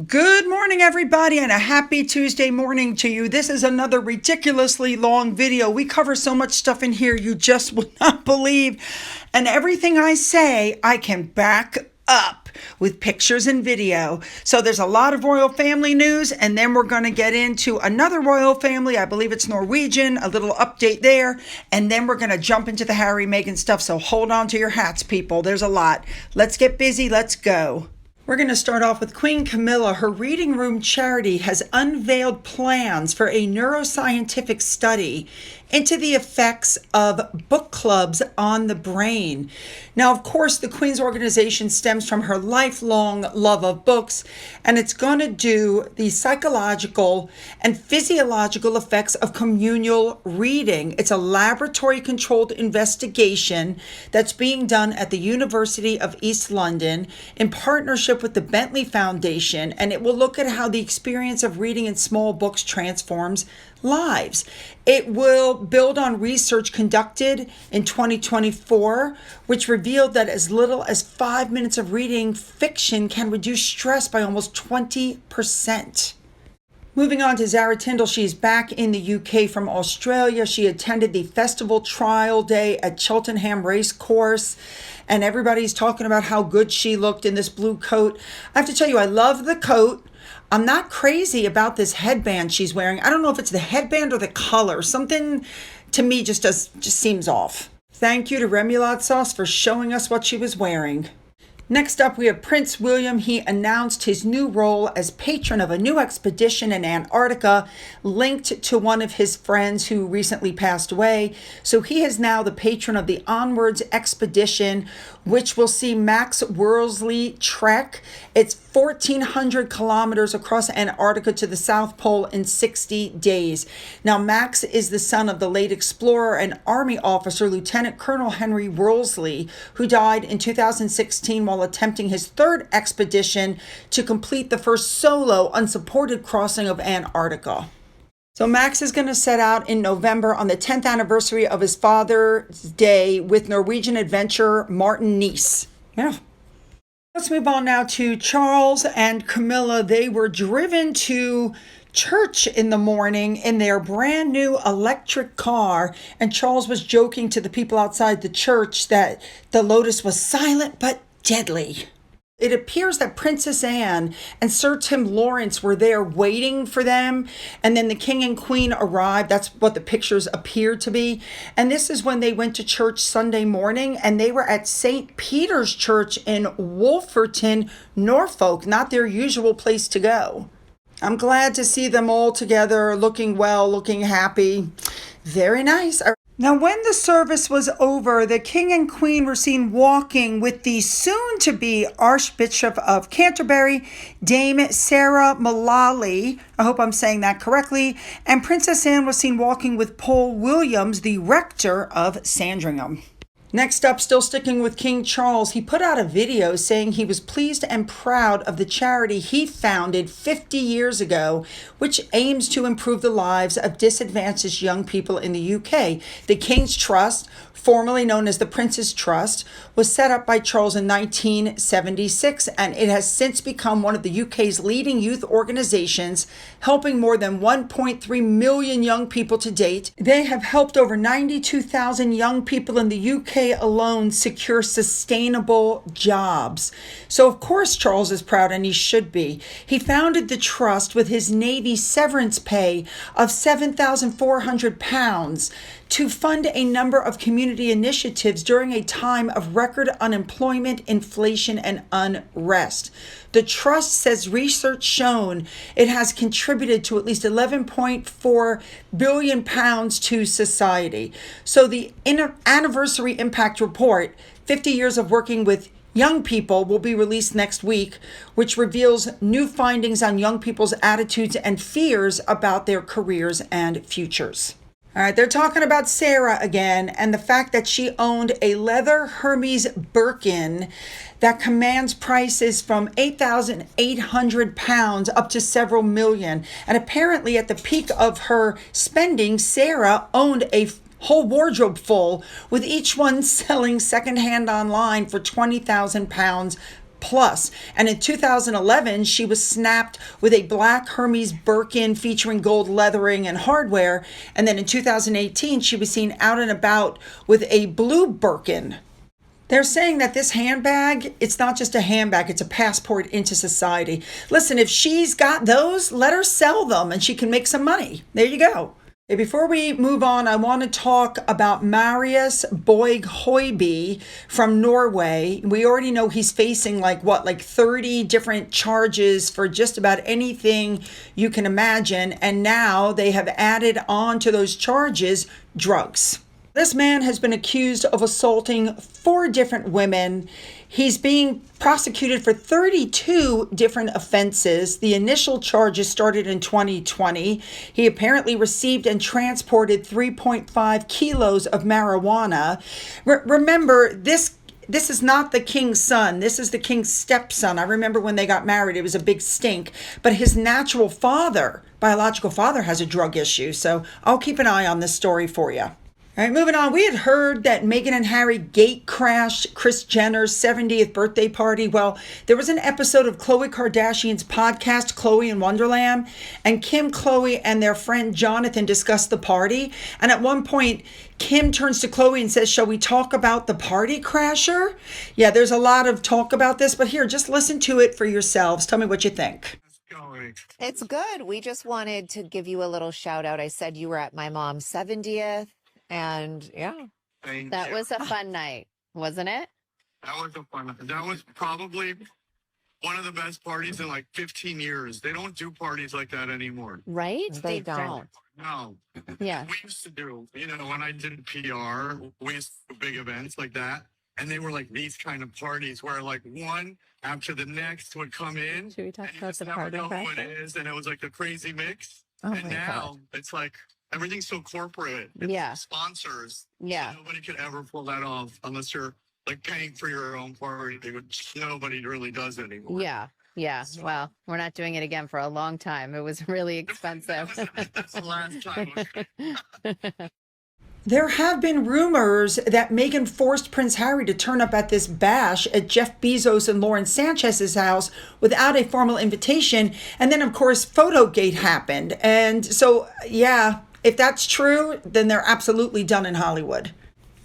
Good morning, everybody, and a happy Tuesday morning to you. This is another ridiculously long video. We cover so much stuff in here you just will not believe. And everything I say, I can back up with pictures and video. So there's a lot of royal family news, and then we're going to get into another royal family. I believe it's Norwegian, a little update there. And then we're going to jump into the Harry, Meghan stuff. So hold on to your hats, people. There's a lot. Let's get busy. Let's go. We're going to start off with Queen Camilla. Her reading room charity has unveiled plans for a neuroscientific study into the effects of book clubs on the brain. Now, of course, the Queen's organization stems from her lifelong love of books, and it's going to do the psychological and physiological effects of communal reading. It's a laboratory-controlled investigation that's being done at the University of East London in partnership with the Bentley Foundation, and it will look at how the experience of reading in small books transforms lives. It will build on research conducted in 2024, which revealed that as little as 5 minutes of reading fiction can reduce stress by almost 20%. Moving on to Zara Tindall, she's back in the UK from Australia. She attended the festival trial day at Cheltenham Racecourse, and everybody's talking about how good she looked in this blue coat. I have to tell you, I love the coat. I'm not crazy about this headband she's wearing. I don't know if it's the headband or the color. Something to me just seems off. Thank you to Remoulade Sauce for showing us what she was wearing. Next up, we have Prince William. He announced his new role as patron of a new expedition in Antarctica linked to one of his friends who recently passed away. So he is now the patron of the Onwards expedition, which will see Max Worsley trek. It's 1,400 kilometers across Antarctica to the South Pole in 60 days. Now, Max is the son of the late explorer and Army officer, Lieutenant Colonel Henry Worsley, who died in 2016 while attempting his third expedition to complete the first solo unsupported crossing of Antarctica. So Max is going to set out in November on the 10th anniversary of his Father's Day with Norwegian adventurer Martin Nies. Yeah. Let's move on now to Charles and Camilla. They were driven to church in the morning in their brand new electric car, and Charles was joking to the people outside the church that the Lotus was silent but deadly. It appears that Princess Anne and Sir Tim Lawrence were there waiting for them, and then the King and Queen arrived. That's what the pictures appear to be. And this is when they went to church Sunday morning, and they were at St. Peter's Church in Wolferton, Norfolk, not their usual place to go. I'm glad to see them all together, looking well, looking happy. Very nice. Now, when the service was over, the King and Queen were seen walking with the soon-to-be Archbishop of Canterbury, Dame Sarah Mullally. I hope I'm saying that correctly. And Princess Anne was seen walking with Paul Williams, the rector of Sandringham. Next up, still sticking with King Charles, he put out a video saying he was pleased and proud of the charity he founded 50 years ago, which aims to improve the lives of disadvantaged young people in the UK. The King's Trust, formerly known as the Prince's Trust, was set up by Charles in 1976, and it has since become one of the UK's leading youth organizations, helping more than 1.3 million young people to date. They have helped over 92,000 young people in the UK alone secure sustainable jobs. So of course Charles is proud, and he should be. He founded the trust with his Navy severance pay of £7,400 to fund a number of community initiatives during a time of record unemployment, inflation, and unrest. The trust says research shown it has contributed to at least £11.4 billion to society. So the anniversary impact report, 50 years of working with young people, will be released next week, which reveals new findings on young people's attitudes and fears about their careers and futures. All right, they're talking about Sarah again and the fact that she owned a leather Hermes Birkin that commands prices from £8,800 up to several million. And apparently at the peak of her spending, Sarah owned a whole wardrobe full, with each one selling secondhand online for £20,000 plus. And in 2011, she was snapped with a black Hermes Birkin featuring gold leathering and hardware. And then in 2018, she was seen out and about with a blue Birkin. They're saying that this handbag, it's not just a handbag, it's a passport into society. Listen, if she's got those, let her sell them and she can make some money. There you go. Hey, before we move on, I want to talk about Marius Borg Høiby from Norway. We already know he's facing like 30 different charges for just about anything you can imagine. And now they have added on to those charges drugs. This man has been accused of assaulting 4 different women. He's being prosecuted for 32 different offenses. The initial charges started in 2020. He apparently received and transported 3.5 kilos of marijuana. Remember, this is not the king's son. This is the king's stepson. I remember when they got married, it was a big stink. But his natural father, biological father, has a drug issue. So I'll keep an eye on this story for you. All right, moving on. We had heard that Meghan and Harry gate crashed Kris Jenner's 70th birthday party. Well, there was an episode of Khloe Kardashian's podcast, Khloe in Wonderland, and Kim, Khloe, and their friend Jonathan discussed the party. And at one point, Kim turns to Khloe and says, "Shall we talk about the party crasher?" Yeah, there's a lot of talk about this, but here, just listen to it for yourselves. Tell me what you think. It's good. We just wanted to give you a little shout out. I said you were at my mom's 70th. And yeah, that was a fun night, wasn't it? That was a fun night. That was probably one of the best parties in like 15 years. They don't do parties like that anymore. Right? They don't. No. Yeah. We used to do, when I did PR, we used to do big events like that. And they were like these kind of parties where like one after the next would come in. Should we talk about the party crasher? What it is, and it was like the crazy mix. Oh and my now God. it's like everything's so corporate. It's Yeah. sponsors. Yeah. So nobody could ever pull that off unless you're like paying for your own party, which nobody really does anymore. Yeah. Yeah. So- Well, we're not doing it again for a long time. It was really expensive. That's the last time. There have been rumors that Meghan forced Prince Harry to turn up at this bash at Jeff Bezos and Lauren Sanchez's house without a formal invitation. And then, of course, Photogate happened. And so, yeah, if that's true, then they're absolutely done in Hollywood.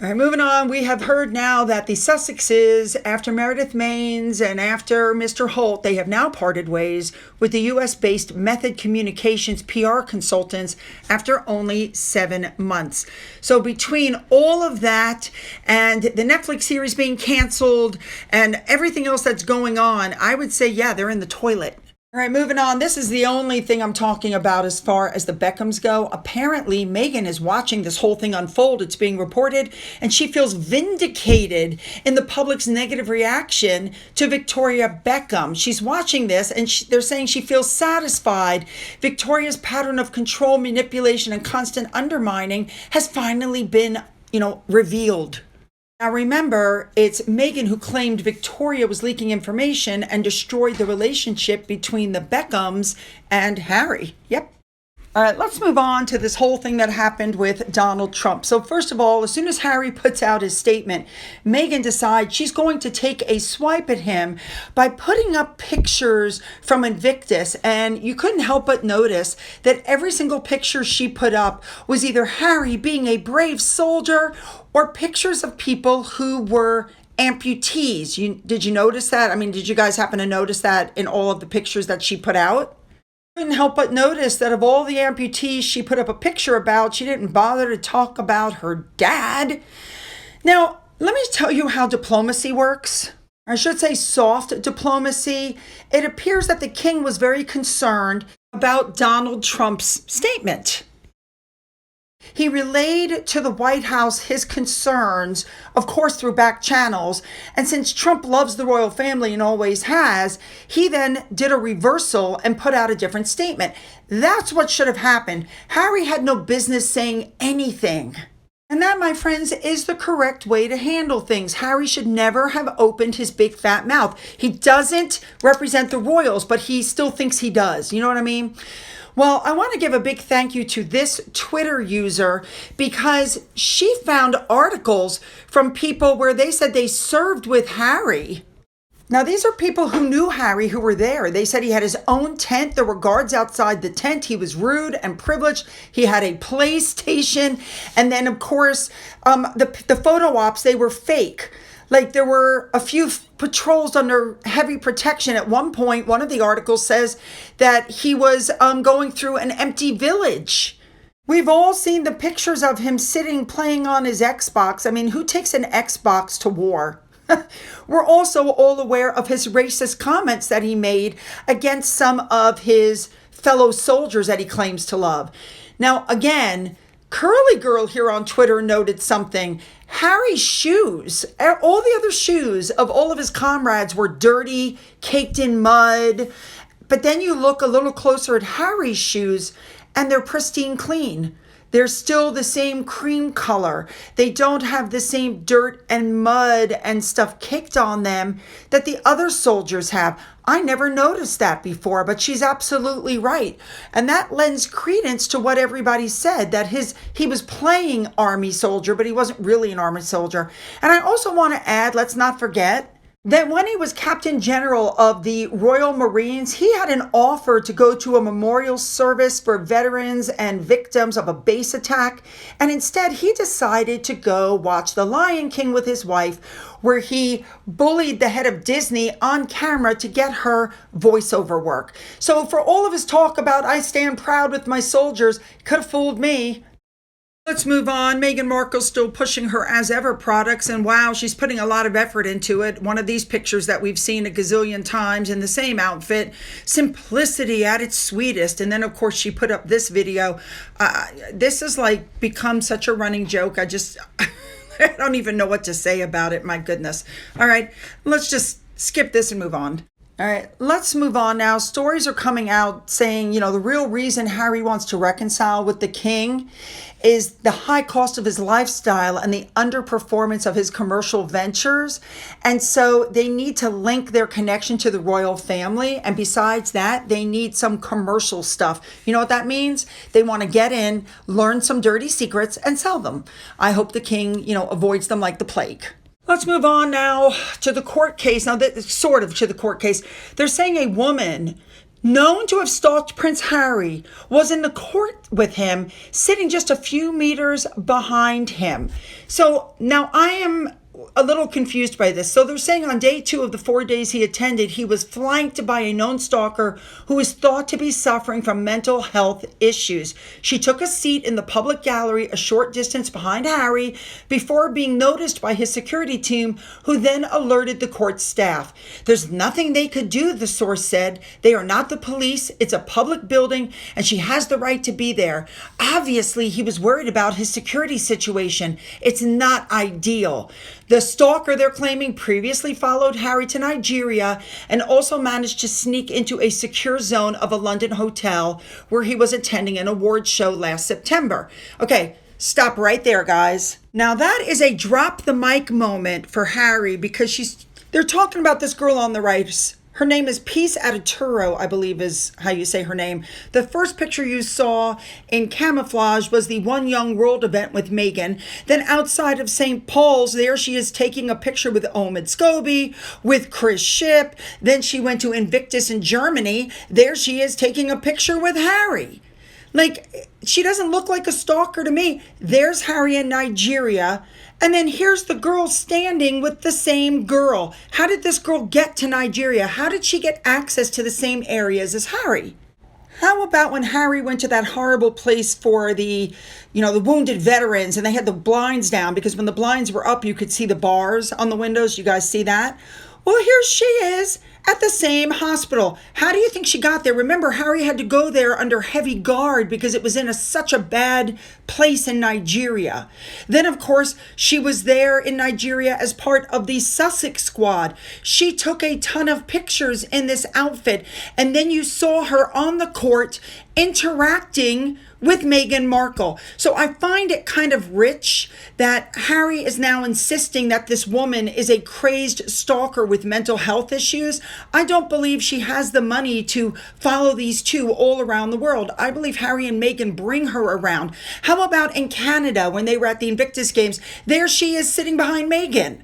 All right, moving on. We have heard now that the Sussexes, after Meredith Maines and after Mr. Holt, they have now parted ways with the U.S.-based Method Communications PR consultants after only 7 months. So between all of that and the Netflix series being canceled and everything else that's going on, I would say, yeah, they're in the toilet. All right, moving on. This is the only thing I'm talking about as far as the Beckhams go. Apparently, Meghan is watching this whole thing unfold. It's being reported, and she feels vindicated in the public's negative reaction to Victoria Beckham. She's watching this, and they're saying she feels satisfied. Victoria's pattern of control, manipulation, and constant undermining has finally been, revealed. Now remember, it's Meghan who claimed Victoria was leaking information and destroyed the relationship between the Beckhams and Harry. Yep. All right, let's move on to this whole thing that happened with Donald Trump. So first of all, as soon as Harry puts out his statement, Meghan decides she's going to take a swipe at him by putting up pictures from Invictus. And you couldn't help but notice that every single picture she put up was either Harry being a brave soldier or pictures of people who were amputees. Did you notice that? I mean, did you guys happen to notice that in all of the pictures that she put out? Couldn't help but notice that of all the amputees she put up a picture about, she didn't bother to talk about her dad. Now, let me tell you how diplomacy works. I should say soft diplomacy. It appears that the king was very concerned about Donald Trump's statement. He relayed to the White House his concerns, of course, through back channels. And since Trump loves the royal family and always has, he then did a reversal and put out a different statement. That's what should have happened. Harry had no business saying anything. And that, my friends, is the correct way to handle things. Harry should never have opened his big fat mouth. He doesn't represent the royals, but he still thinks he does. You know what I mean? Well, I want to give a big thank you to this Twitter user because she found articles from people where they said they served with Harry Now, these are people who knew Harry who were there. They said he had his own tent. There were guards outside the tent. He was rude and privileged. He had a PlayStation. And then, of course, the photo ops, they were fake. Like, there were a few patrols under heavy protection. At one point, one of the articles says that he was going through an empty village. We've all seen the pictures of him sitting playing on his Xbox. I mean, who takes an Xbox to war? We're also all aware of his racist comments that he made against some of his fellow soldiers that he claims to love. Now, again, Curly Girl here on Twitter noted something. Harry's shoes, all the other shoes of all of his comrades were dirty, caked in mud. But then you look a little closer at Harry's shoes and they're pristine clean. They're still the same cream color. They don't have the same dirt and mud and stuff caked on them that the other soldiers have. I never noticed that before, but she's absolutely right. And that lends credence to what everybody said, that he was playing army soldier, but he wasn't really an army soldier. And I also want to add, let's not forget, that when he was Captain General of the Royal Marines, he had an offer to go to a memorial service for veterans and victims of a base attack. And instead, he decided to go watch The Lion King with his wife, where he bullied the head of Disney on camera to get her voiceover work. So for all of his talk about I stand proud with my soldiers, could have fooled me. Let's move on. Meghan Markle's still pushing her As Ever products, and wow, she's putting a lot of effort into it. One of these pictures that we've seen a gazillion times in the same outfit, simplicity at its sweetest. And then, of course, she put up this video. This has like become such a running joke. I don't even know what to say about it. My goodness. All right, let's just skip this and move on. All right, let's move on now. Stories are coming out saying, the real reason Harry wants to reconcile with the king is the high cost of his lifestyle and the underperformance of his commercial ventures. And so they need to link their connection to the royal family. And besides that, they need some commercial stuff. You know what that means? They want to get in, learn some dirty secrets, and sell them. I hope the king, avoids them like the plague. Let's move on now to the court case. Now, sort of to the court case. They're saying a woman known to have stalked Prince Harry was in the court with him, sitting just a few meters behind him. So now I am a little confused by this. So they're saying on day 2 of the 4 days he attended, he was flanked by a known stalker who is thought to be suffering from mental health issues. She took a seat in the public gallery a short distance behind Harry before being noticed by his security team, who then alerted the court staff. There's nothing they could do, the source said. They are not the police. It's a public building and she has the right to be there. Obviously, he was worried about his security situation. It's not ideal. The stalker, they're claiming, previously followed Harry to Nigeria and also managed to sneak into a secure zone of a London hotel where he was attending an awards show last September. Okay, stop right there, guys. Now that is a drop the mic moment for Harry because they're talking about this girl on the right. Her name is Peace Adituro, I believe is how you say her name. The first picture you saw in camouflage was the One Young World event with Meghan. Then outside of St. Paul's, there she is taking a picture with Omid Scobie, with Chris Shipp. Then she went to Invictus in Germany. There she is taking a picture with Harry. Like, she doesn't look like a stalker to me. There's Harry in Nigeria. And then here's the girl standing with the same girl. How did this girl get to Nigeria? How did she get access to the same areas as Harry? How about when Harry went to that horrible place for the wounded veterans and they had the blinds down because when the blinds were up, you could see the bars on the windows. You guys see that? Well, here she is at the same hospital. How do you think she got there? Remember, Harry had to go there under heavy guard because it was in such a bad place in Nigeria. Then, of course, she was there in Nigeria as part of the Sussex squad. She took a ton of pictures in this outfit. And then you saw her on the court interacting with Meghan Markle. So I find it kind of rich that Harry is now insisting that this woman is a crazed stalker with mental health issues. I don't believe she has the money to follow these two all around the world. I believe Harry and Meghan bring her around. How about in Canada when they were at the Invictus Games? There she is sitting behind Meghan.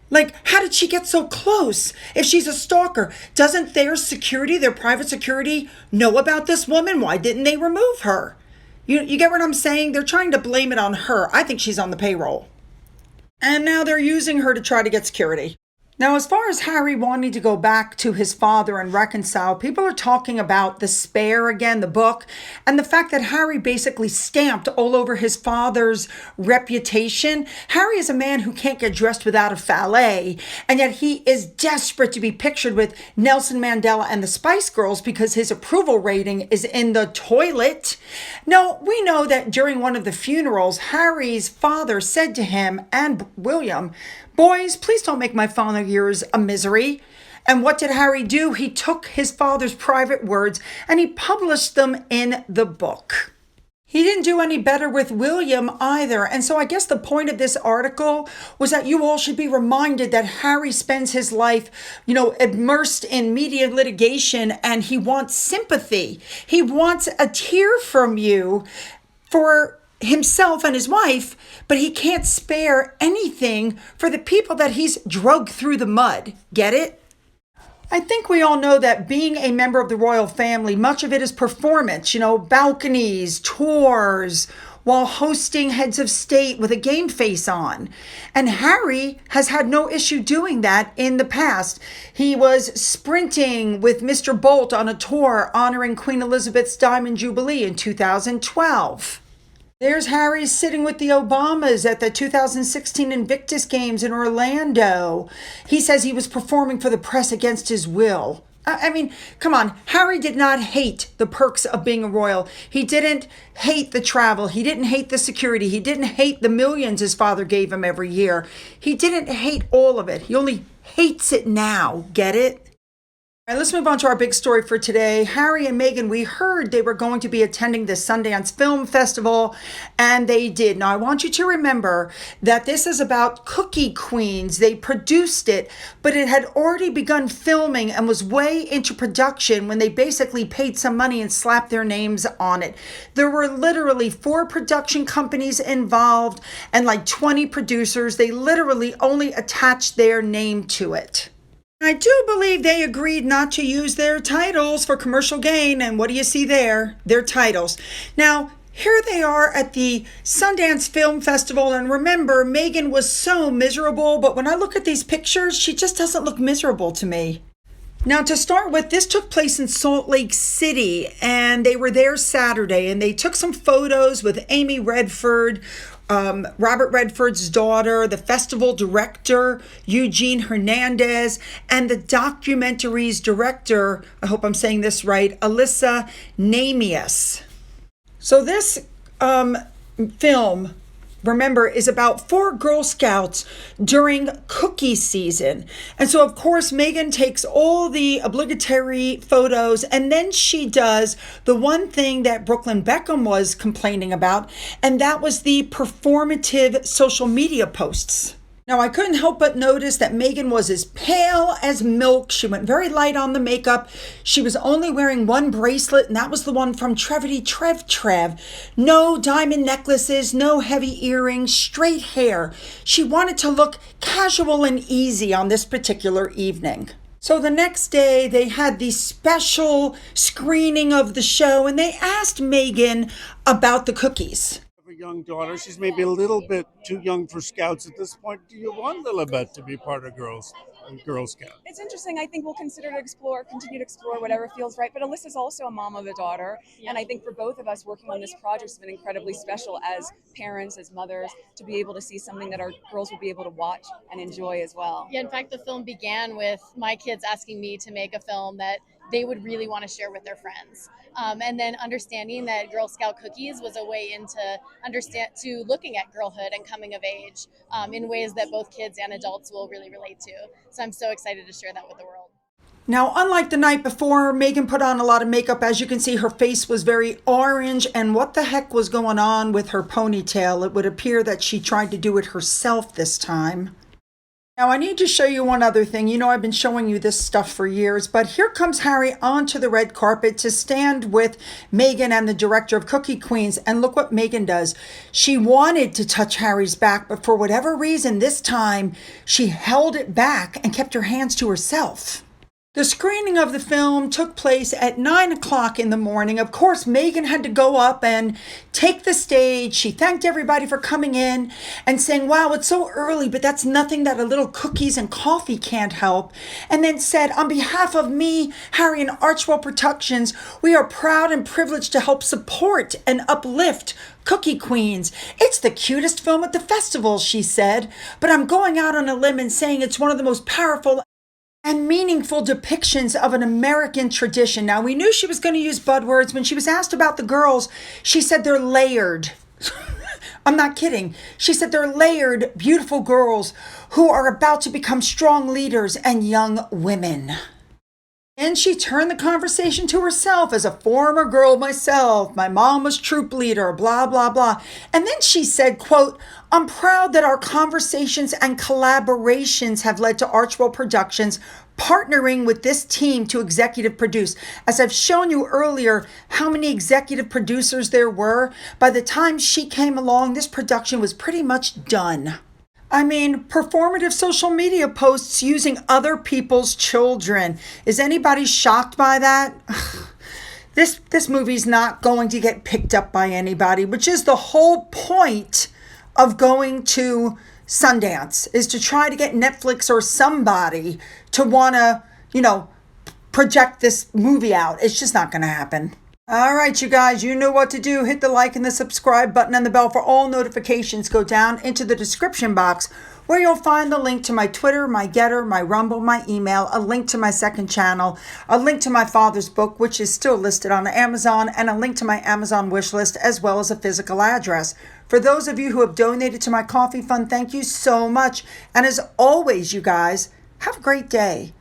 Like, how did she get so close? If she's a stalker, doesn't their security, their private security, know about this woman? Why didn't they remove her? You get what I'm saying? They're trying to blame it on her. I think she's on the payroll. And now they're using her to try to get security. Now, as far as Harry wanting to go back to his father and reconcile, people are talking about The Spare again, the book, and the fact that Harry basically stamped all over his father's reputation. Harry is a man who can't get dressed without a valet, and yet he is desperate to be pictured with Nelson Mandela and the Spice Girls because his approval rating is in the toilet. Now, we know that during one of the funerals, Harry's father said to him and William, "Boys, please don't make my final years a misery." And what did Harry do? He took his father's private words and he published them in the book. He didn't do any better with William either. And so I guess the point of this article was that you all should be reminded that Harry spends his life, immersed in media litigation, and he wants sympathy. He wants a tear from you for himself and his wife, but he can't spare anything for the people that he's drugged through the mud. Get it? I think we all know that being a member of the royal family, much of it is performance, balconies, tours, while hosting heads of state with a game face on. And Harry has had no issue doing that in the past. He was sprinting with Mr. Bolt on a tour honoring Queen Elizabeth's Diamond Jubilee in 2012. There's Harry sitting with the Obamas at the 2016 Invictus Games in Orlando. He says he was performing for the press against his will. I mean, come on. Harry did not hate the perks of being a royal. He didn't hate the travel. He didn't hate the security. He didn't hate the millions his father gave him every year. He didn't hate all of it. He only hates it now. Get it? All right, let's move on to our big story for today. Harry and Meghan, we heard they were going to be attending the Sundance Film Festival, and they did. Now, I want you to remember that this is about Cookie Queens. They produced it, but it had already begun filming and was way into production when they basically paid some money and slapped their names on it. There were literally 4 production companies involved and like 20 producers. They literally only attached their name to it. I do believe they agreed not to use their titles for commercial gain. And what do you see there? Their titles. Now, here they are at the Sundance Film Festival. And remember, Meghan was so miserable. But when I look at these pictures, she just doesn't look miserable to me. Now, to start with, this took place in Salt Lake City. And they were there Saturday. And they took some photos with Amy Redford, Robert Redford's daughter, the festival director, Eugene Hernandez, and the documentary's director, I hope I'm saying this right, Alyssa Namias. So this film, remember, is about 4 Girl Scouts during cookie season. And so, of course, Meghan takes all the obligatory photos, and then she does the one thing that Brooklyn Beckham was complaining about, and that was the performative social media posts. Now, I couldn't help but notice that Meghan was as pale as milk. She went very light on the makeup. She was only wearing one bracelet, and that was the one from Trevity Trev. No diamond necklaces, no heavy earrings, straight hair. She wanted to look casual and easy on this particular evening. So the next day, they had the special screening of the show, and they asked Meghan about the cookies. Young daughter. She's maybe a little bit too young for Scouts at this point. Do you want Lilibet to be part of Girl Scout? It's interesting. I think we'll continue to explore whatever feels right. But Alyssa's also a mom of a daughter. Yeah. And I think for both of us working on this project has been incredibly special as parents, as mothers, to be able to see something that our girls will be able to watch and enjoy as well. Yeah, in fact, the film began with my kids asking me to make a film that they would really want to share with their friends. And then understanding that Girl Scout cookies was a way into looking at girlhood and coming of age in ways that both kids and adults will really relate to. So I'm so excited to share that with the world. Now, unlike the night before, Meghan put on a lot of makeup. As you can see, her face was very orange. And what the heck was going on with her ponytail? It would appear that she tried to do it herself this time. Now, I need to show you one other thing. You know, I've been showing you this stuff for years, but here comes Harry onto the red carpet to stand with Meghan and the director of Cookie Queens. And look what Meghan does. She wanted to touch Harry's back, but for whatever reason, this time she held it back and kept her hands to herself. The screening of the film took place at 9 o'clock in the morning. Of course, Meghan had to go up and take the stage. She thanked everybody for coming in and saying, wow, it's so early, but that's nothing that a little cookies and coffee can't help. And then said, on behalf of me, Harry, and Archwell Productions, we are proud and privileged to help support and uplift Cookie Queens. It's the cutest film at the festival, she said, but I'm going out on a limb and saying it's one of the most powerful and meaningful depictions of an American tradition. Now, we knew she was going to use buzzwords. When she was asked about the girls, she said they're layered. I'm not kidding. She said they're layered, beautiful girls who are about to become strong leaders and young women. And she turned the conversation to herself. As a former girl myself, my mom was troop leader, blah, blah, blah. And then she said, quote, I'm proud that our conversations and collaborations have led to Archwell Productions partnering with this team to executive produce. As I've shown you earlier, how many executive producers there were. By the time she came along, this production was pretty much done. I mean, performative social media posts using other people's children. Is anybody shocked by that? This movie's not going to get picked up by anybody, which is the whole point of going to Sundance, is to try to get Netflix or somebody to want to, project this movie out. It's just not going to happen. All right, you guys, you know what to do. Hit the like and the subscribe button and the bell for all notifications. Go down into the description box where you'll find the link to my Twitter, my Gettr, my Rumble, my email, a link to my second channel, a link to my father's book, which is still listed on Amazon, and a link to my Amazon wish list, as well as a physical address. For those of you who have donated to my coffee fund, thank you so much. And as always, you guys, have a great day.